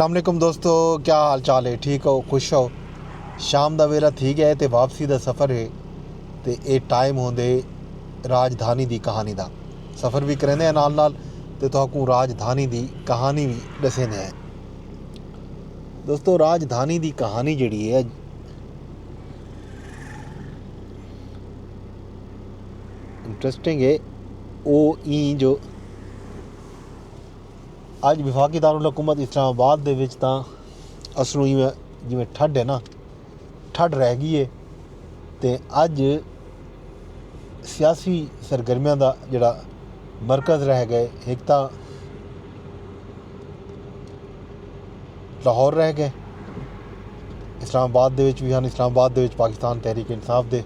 अस्सलाम वालेकुम दोस्तों, क्या हाल चाल है? ठीक हो, खुश हो? शाम का वेला थी गया तो वापसी का सफ़र है तो ये टाइम होंदे राजधानी की कहानी का सफ़र भी करेंदे हैं नाल नाल ते तुहाकू राजधानी की कहानी भी दसेंदे हैं। दोस्तों, राजधानी की कहानी जिहड़ी है इंटरेस्टिंग है। वो ई जो अज विफाकी दारुल हुकूमत इस्लामाबाद दे विच तां असलों जिवें ठंड है ना, ठंड रह गई है तो अज सियासी सरगर्मियां का जिहड़ा मरकज़ रह गए, एक तो लाहौर रह गए, इस्लामाबाद दे विच भी हैं। इस्लामाबाद दे विच पाकिस्तान तहरीक इंसाफ दे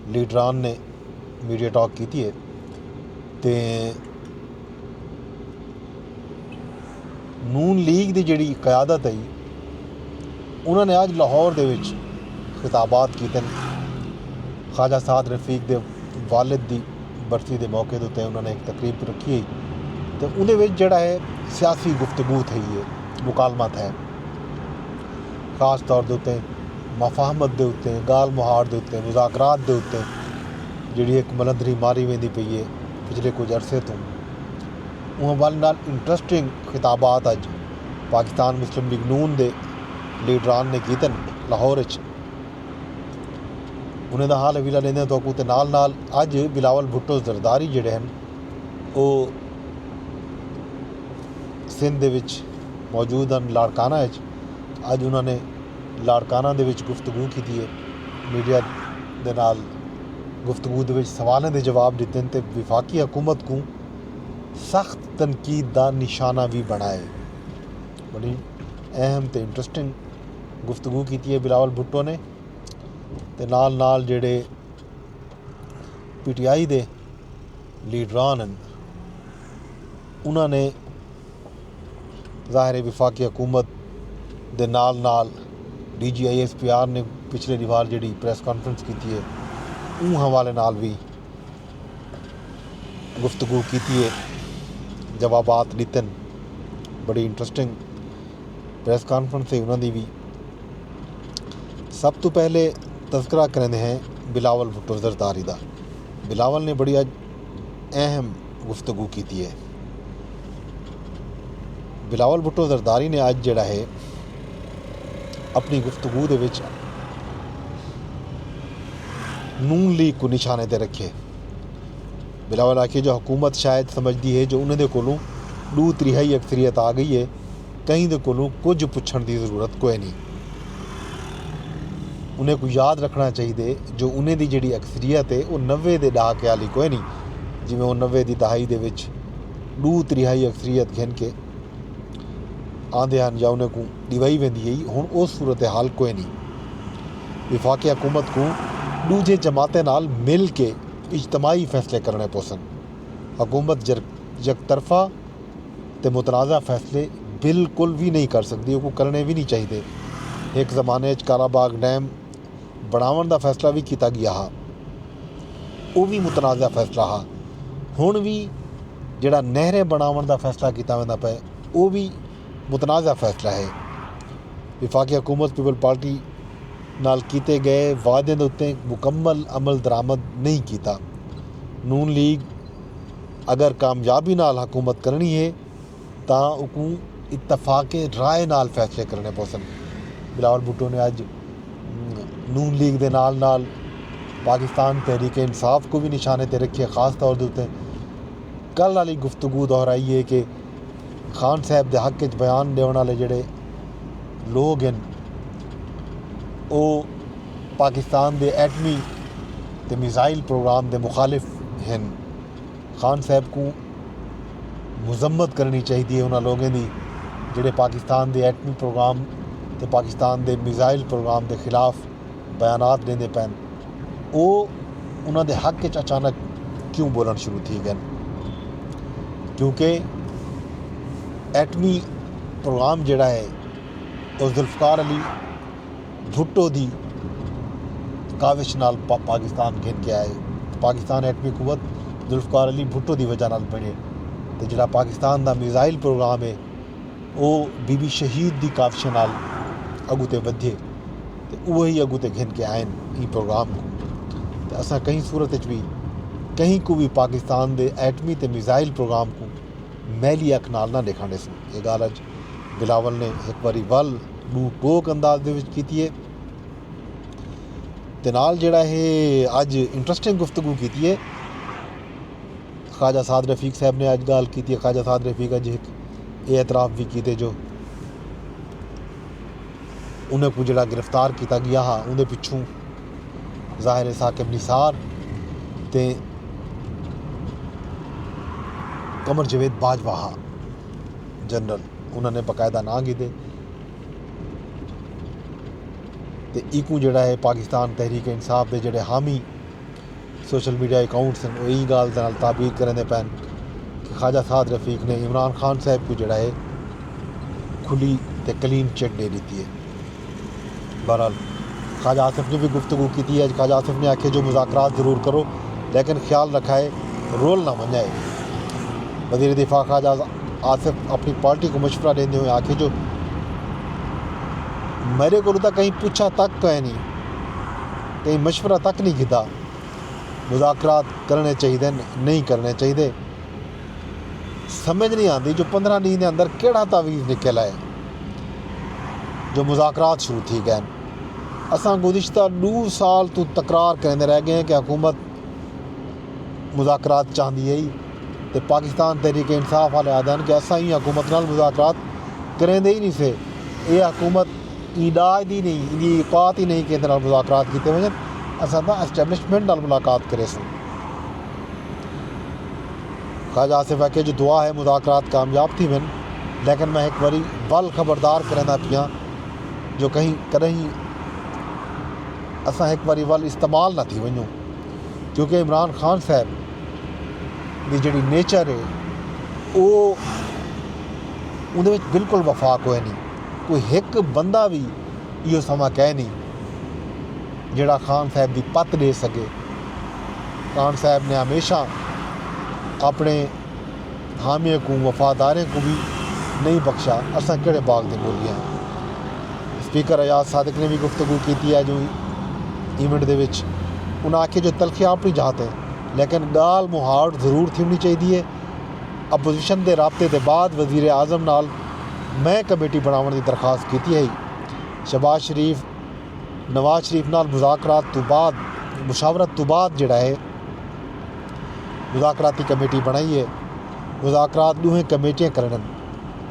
लीडरान ने मीडिया टॉक की है तो नून लीग की जिहड़ी क़यादत है उन्होंने अज लाहौर दे विच खिताबात कीते। ख्वाजा साद रफीक दे वालिद की बरसी के मौके के उत्ते उन्होंने एक तकरीब रखी तो उहदे विच जिहड़ा है सियासी गुफ्तगू थी है, मुकालमत है, खास तौर के उत्ते मफाहमत के उत्ते, गाल मुहाड़ के उत्ते, मुज़ाकरात के उत्ते जिहड़ी एक मलंदरी मारी वेंदी पई है पिछले कुछ अरसे तो। उहाँ वाले नाल इंटरस्टिंग खिताबात अज पाकिस्तान मुस्लिम लीग नून के लीडरान ने कीते लाहौर च। उन्हें दा हाल हवीला लेंदे तो ते नाल नाल अज बिलावल भुट्टो जरदारी जिहड़े हैं वो सिंध दे विच मौजूद हैं लाड़काना। अज उन्होंने लाड़काना दे विच गुफ्तगू की है, मीडिया दे नाल गुफ्तगू दे विच सवालों के जवाब दिते तो विफाकी हुकूमत को सख्त तनकीद का निशाना भी बनाए। बड़ी अहम तो इंटरस्टिंग गुफ्तगू की है बिलावल भुट्टो ने ते नाल नाल जिहड़े PTI दे लीडरान हैं उन्होंने ज़ाहिर विफाकी हुकूमत दे नाल नाल DGISPR ने पिछले बार जिहड़ी प्रेस कॉन्फ्रेंस की है उन हवाले नाल भी गुफ्तगू की है, जवाबात दिते। बड़ी इंटरस्टिंग प्रेस कॉन्फ्रेंस है उन्होंने भी। सब तो पहले तस्करा करेंदे हैं बिलावल भुट्टो जरदारी का। बिलावल ने बड़ी अज अहम गुफ्तगू की है। बिलावल भुट्टो जरदारी ने अज जिहड़ा है अपनी गुफ्तगू दे विच नून लीग को निशाने ते रखे। बिलावल आखे जो हुकूमत शायद समझती है जो उन्हें कोलों 2/3 अक्सरियत आ गई है, कहीं दे कोलों कुछ पुछण की जरूरत कोई नहीं। उन्हें को याद रखना चाहिए जो उन्हें दी जिहड़ी अक्सरियत है वो 90 के दहाके वाली कोई नहीं, जिवें वो 90 की दहाई दे विच 2/3 अक्सरियत घिन के आंदे हैं या उन्हें को दिवाई वेंदी है। हुण उस सूरत हाल कोई नहीं। विफाकी हुकूमत को दूजे जमातें नाल मिल के इज्तमाही फैसले करने पोसन। हुकूमत यकतरफा ते मुतनाज़ा फैसले बिल्कुल भी नहीं कर सकती, वो करने भी नहीं चाहिए। एक ज़माने कालाबाग डैम बनावन का फैसला भी किया गया हा, वो भी मुतनाज़ा फैसला हा। हुण भी जिहड़ा नहरें बनावन का फैसला किया वेंदा पे वो भी मुतनाज़ा फैसला है। विफाकी हुकूमत पीपल पार्टी नाल कीते गए वादे के उत्ते मुकम्मल अमल दरामद नहीं किया। नून लीग अगर कामयाबी नाल हुकूमत करनी है तो उनको इत्तफाक़े राय नाल फैसले करने पोसन। बिलावल भुट्टो ने अज नून लीग के नाल नाल पाकिस्तान तहरीक इंसाफ को भी निशाने ते रखे। खास तौर के उत्ते कल वाली गुफ्तगू दोहराई है कि खान साहब के हक च बयान देने वाले जिहड़े लोग हैं वो पाकिस्तान के एटमी ते मिसाइल प्रोग्राम के मुखालिफ हैं। खान साहब को मजम्मत करनी चाहिए उन्होंने लोगों की जिहड़े पाकिस्तान के एटमी प्रोग्राम ते पाकिस्तान के मिसाइल प्रोग्राम के खिलाफ बयानात देंदे पैन। वो उन्होंने हक च अचानक क्यों बोलना शुरू थी गए, क्योंकि एटमी प्रोग्राम जिहड़ा है वो जुल्फकार अली भुट्टो की काविश नाल पाकिस्तान घिन के आए। पाकिस्तान एटमी कुवत जुल्फकार अली भुट्टो की वजह नाल बने। तो जिहड़ा पाकिस्तान का मिसाइल प्रोग्राम है ਉਹ ਬੀਬੀ ਸ਼ਹੀਦ ਦੀ ਕਾਵਿਸ਼ ਨਾਲ अगू ते वधे तो उहे ही अगू ते घिन के आहिनि ई प्रोग्राम को। तो असां कंहिं सूरत भी कहीं को भी पाकिस्तान दे एटमी ते मिज़ाइल प्रोग्राम को मैली अख नाल ना ॾेखारीसूं। ये ॻाल्हि अॼु बिलावल ने एक बारी वल ॾू टोक अंदाज दे विच कीती है ते नाल जिहड़ा है अज इंट्रस्टिंग गुफ्तगू की है। ख्वाजा साद रफ़ीक साहब ने अज गाल की है। ख्वाजा साद रफ़ीक अज एक एतराफ़ भी किए जो उन्हें को जड़ा गिरफ्तार किया गया हा उन्हें पिछू ज़ाहिर साकिब निसार ते कमर जवेद बाजवा हा जनरल उन्होंने बाकायदा ना कीते ते इकू जड़ा है पाकिस्तान तहरीक इंसाफ के जड़े हामी सोशल मीडिया अकाउंट्स हैं यही गाल दे नाल ताबीर करने पैन कि ख्वाजा साद रफ़ीक ने इमरान खान साहब को जड़ा है खुली ते क्लीन चिट दे दी है। बहरहाल ख्वाजा आसिफ ने भी गुफ्तगू की थी। ख्वाजा आसिफ ने आखे जो मुज़ाकरात ज़रूर करो लेकिन ख्याल रखा है रोल ना मनाए। वज़ीर दिफा ख्वाजा आसिफ अपनी पार्टी को मशवरा देते हुए आखे जो मेरे को तो कहीं पूछा तक कहीं नहीं कहीं मशवरा तक नहीं किया मुज़ाकरात करने चाहिए नहीं करने चाहिए। समझ नहीं आती जो 15 दिन के अंदर केड़ा तावीज़ निकल आए जो मुज़ाकरात शुरू थी गए। असां गुज़िश्ता 2 साल तो तकरार करते रह गए हैं कि हुकूमत मुज़ाकरात चाहती है तो पाकिस्तान तहरीक इंसाफ वाले आदन कि असां ही हुकूमत नाल मुज़ाकरात करेंदे ही नहीं से। ये हुकूमत ईडाज दी नहीं इनकी औकात ही नहीं कि मुज़ाकरात किए वजन असां तो एस्टैब्लिशमेंट नाल मुलाकात करे सूं। ख्वाजा आसिफ आखे जो दुआ है मुज़ाकरात कामयाब थी वन लेकिन मैं एक बारी बल खबरदार करना पिया जो कहीं कहीं असां एक बारी वल इस्तेमाल ना थी वञूं क्योंकि इमरान खान साहब की जी नेचर है वो उन्हें बिल्कुल वफा कोई नहीं कोई एक बंदा भी यो समा कह नहीं जड़ा खान साहब की पत दे सके। खान साहब ने हमेशा अपने हामियों को वफादारों को भी नहीं बख्शा। असां केड़े बाग दे बोलियां। स्पीकर अयाज सादिक ने भी गुफ्तगू की है जो इवेंट दे विच उन्हें आखे जो तलखी आप नहीं चाहते लेकिन गाल मुहाड़ ज़रूर थी होनी चाहिए। अपोजिशन के राबते के बाद वज़ीर आज़म नाल मैं कमेटी बनाने की दरखास्त की है। शहबाज शरीफ नवाज शरीफ नाल मुज़ाकरात तो बाद मुशावरत तो बाद जड़ा है मुज़ाकराती कमेटी बनाई है। मुज़ाकरात दूहें कमेटियाँ करन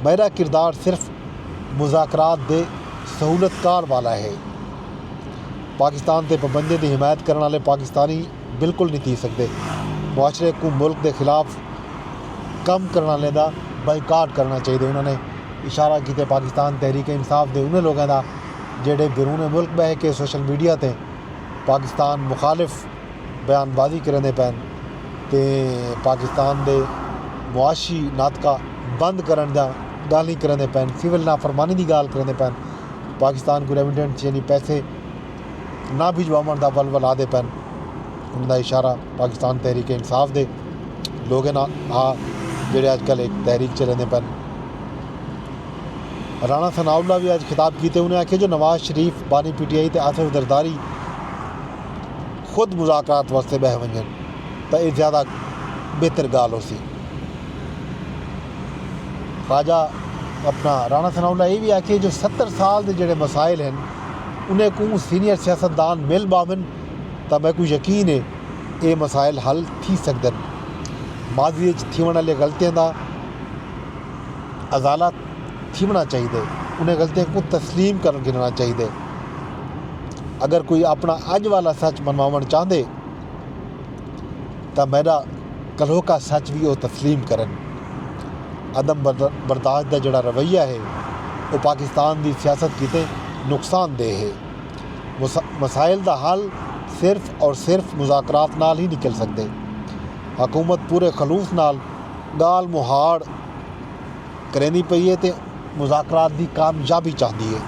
मेरा किरदार सिर्फ मुज़ाकरात दे सहूलतकार वाला है। पाकिस्तान के पाबंदी की हिमायत करने वाले पाकिस्तानी बिल्कुल नहीं थी सकते। मुआशरे को मुल्क के खिलाफ कम करने वाले का बाइकाट करना चाहिए। उन्होंने इशारा किया पाकिस्तान तहरीक इंसाफ के उन्हें लोगों का जेडे बैरून मुल्क बह के सोशल मीडिया ते पाकिस्तान मुखालिफ बयानबाजी करने पैन ते पाकिस्तान के मुआशी नाटका बंद करने का गाली करने पैन सिविल नाफरमानी की गाल करने पैन पाकिस्तान को रेमिटेंस यानी पैसे ना भिजवावन का वल आदे पैन उनका इशारा पाकिस्तान तहरीक इंसाफ दे लोग ना आ जेडे अजकल एक तहरीक चलने पैन। राणा सनाउल्ला भी आज खिताब किए उन्हें आखे जो नवाज शरीफ बानी PTI ते आसिफ जरदारी खुद मुज़ाकरात वास्ते बह वजन तो ये ज़्यादा बेहतर गाल हो सी। ख्वाजा अपना राणा सनाउल्ला ये भी आखे जो 70 साल के जोड़े मसाइल हैं उन्हें को सीनियर सियासतदान मिल बावन तो मैं को यकीन है ये मसाइल हल थी सकते। माजी थीवन वाली गलतियों का अजाला थीमना चाहिए उन्हें गलतियों को तस्लीम कर गिनना चाहिए। अगर कोई अपना अज वाला सच मनवावन चाहते तो मेरा कलो का सच भी वो तस्लीम करन। अदम बर्दाश्त का जोड़ा रवैया है वो पाकिस्तान की सियासत की नुकसानदेह है। मसाइल का हल सिर्फ और सिर्फ मुज़ाकरात नाल ही निकल सकते। हुकूमत पूरे खलूस नाल गाल मुहाड़ करेंदी पई है तो मुज़ाकरात की कामयाबी चाहती है।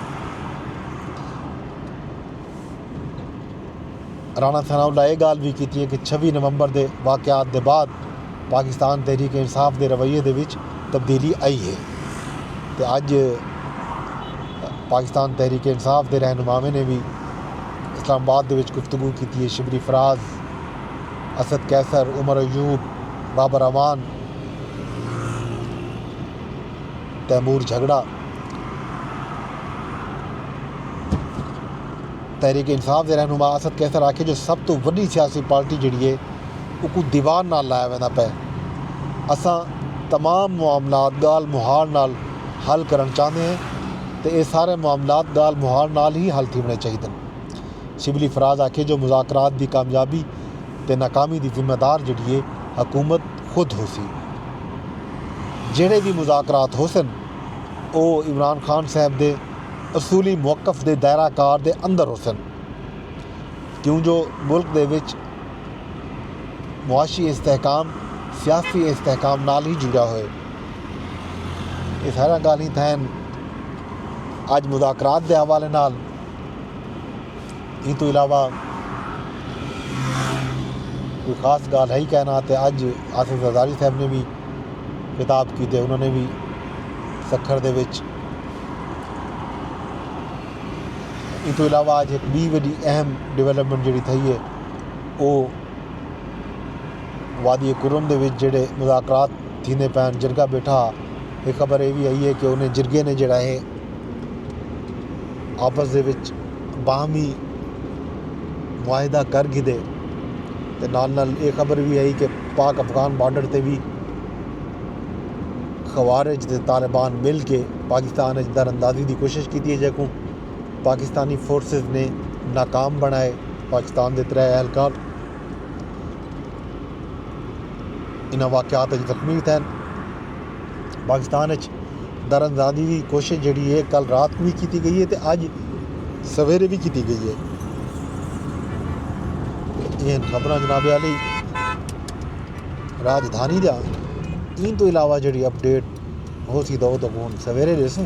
राणा सनाउल्ला ये गाल भी की है कि 26 नवंबर के वाक़यात के बाद पाकिस्तान तहरीक इंसाफ के रवैये के विच तब्दीली आई है। ਤੇ ਅੱਜ ਪਾਕਿਸਤਾਨ ਤਹਿਰੀਕ ਇਨਸਾਫ ਦੇ ਰਹਿਨੁਮਾਵਾਂ ਨੇ ਵੀ ਇਸਲਾਮਾਬਾਦ ਦੇ ਵਿੱਚ ਗੁਫ਼ਤਗੂ ਕੀਤੀ ਹੈ। ਸ਼ਬری فراز, اسد کیسر, عمر ایوب, بابر امان, تیمور جھگڑا. تحریک انصاف کے رہنما اسد کیسر آکھے جو سب تو وڈی سیاسی پارٹی جڑی ہے وہ کوئی دیوار نال لایا وینا پے. اساں تمام معاملات گال مہار نال حل کرنا چاہتے ہیں تو یہ سارے معاملات گال مہار نال ہی حل تھینے چاہیے. شبلی فراز آکھے جو مذاکرات دی کامیابی تے ناکامی دی ذمہ دار جڑی ہے حکومت خود ہو سی. جڑے بھی مذاکرات ہو سن او عمران خان صاحب دے اصولی موقف دے دائرہ کار دے اندر ہو سن, کیوں جو ملک دے وچ معاشی استحکام سیاسی استحکام نال ہی جڑا ہوئے. یہ سارا گال ہی تھین اج مذاکرات دے حوالے نال. تو علاوہ کوئی خاص گال ہے ہی کہنا تے اج آصف زرداری صاحب نے بھی خطاب کیتے, انہوں نے بھی سکھر دے وچ. تو علاوہ اج ایک بھی وڈی اہم ڈیولپمنٹ جڑی تھی ہے وہ وادی کرم دے وچ جڑے مذاکرات تھیندے پین جرگا بیٹھا. ایک خبر یہ بھی آئی ہے کہ انہیں جرگے نے جڑا ہے آپس دے وچ باہمی معاہدہ کر گھدے. تے نال نال یہ خبر بھی آئی کہ پاک افغان بارڈر تے بھی خوارج تے طالبان مل کے پاکستان در اندازی دی کوشش کی ہے, جیکوں پاکستانی فورسز نے ناکام بنائے. پاکستان دے 3 اہلکار انہاں واقعات زخمی تھے. پاکستان در اندازی دی کوشش جڑی ہے کل رات بھی کی گئی ہے تے اج سویرے بھی کی گئی ہے. یہ خبر جناب علی راجدھانی دا. ان تو علاوہ جڑی اپڈیٹ ہو سی دو تو ہوں سویرے دسوں.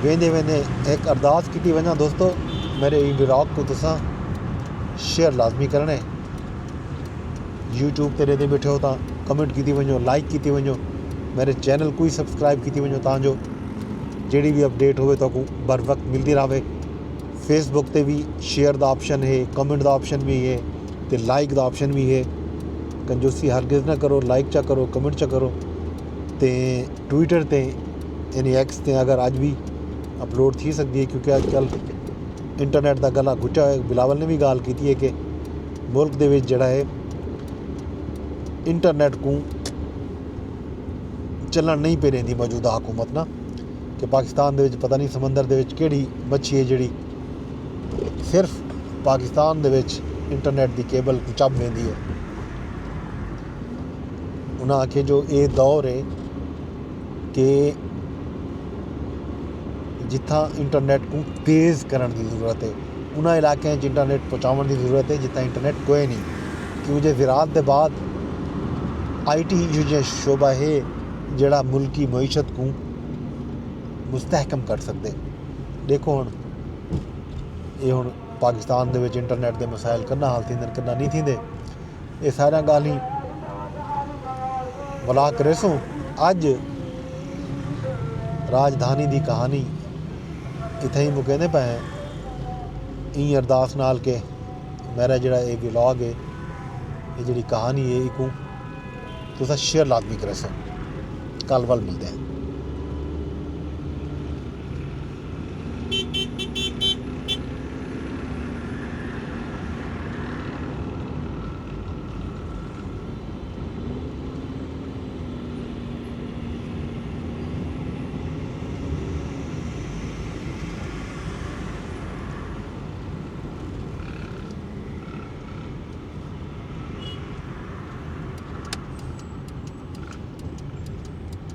ویندے ویندے ایک ارداس کی وجہ دوستو, میرے ولاگ کو تساں شیئر لازمی کرنے. یوٹیوب تے رہتے بیٹھے ہو تا کمنٹ کی ونجو, لائک کی ونجو, میرے چینل کو ہی سبسکرائب کی ونجو تاں جو جڑی بھی اپڈیٹ ہوئے تو بر وقت ملتی رہے. فیس بک تے بھی شیئر دا آپشن ہے, کمنٹ دا آپشن بھی ہے تے لائک دا آپشن بھی ہے. کنجوسی ہرگز نہ کرو, لائک چا کرو, کمنٹ چا کرو. تے ٹویٹر تے یعنی ایکس تے اگر اج بھی اپلوڈ تھی سکتی ہے کیونکہ آج کل انٹرنیٹ دا گلا گھٹا ہے. بلاول نے بھی گال کی ہے کہ ملک دے وچ جڑا ہے انٹرنیٹ کو چلن نہیں پہ رہی موجودہ حکومت نا, کہ پاکستان دے وچ پتہ نہیں سمندر دے وچ کیڑی مچھی ہے جڑی صرف پاکستان دے وچ انٹرنیٹ دی کیبل کو چپ لیندی ہے. انہاں آکھے جو یہ دور ہے کہ جتھاں انٹرنیٹ کو تیز کرن دی ضرورت ہے, انہاں علاقے انٹرنیٹ پہنچاؤن دی ضرورت ہے جتھاں انٹرنیٹ کوئی نہیں. کیوں جے زراعت دے بعد آئی ٹی جو شعبہ ہے جڑا ملکی معیشت کو مستحکم کر سکتے. دیکھو ہن یہ ہن پاکستان دے وچ انٹرنیٹ دے مسائل کرنا حال تھیندے کرنا نہیں تھیندے. یہ سارا گالی بلا کرے سوں. اج راجدھانی دی کہانی اتنے ہی مکیندے پے ہیں. این ارداس نال کے میرا جڑا یہ ولاگ ہے یہ جڑی کہانی ہے یہ کو تو شیئر لازمی کرے سو. کل ول ملتے ہیں.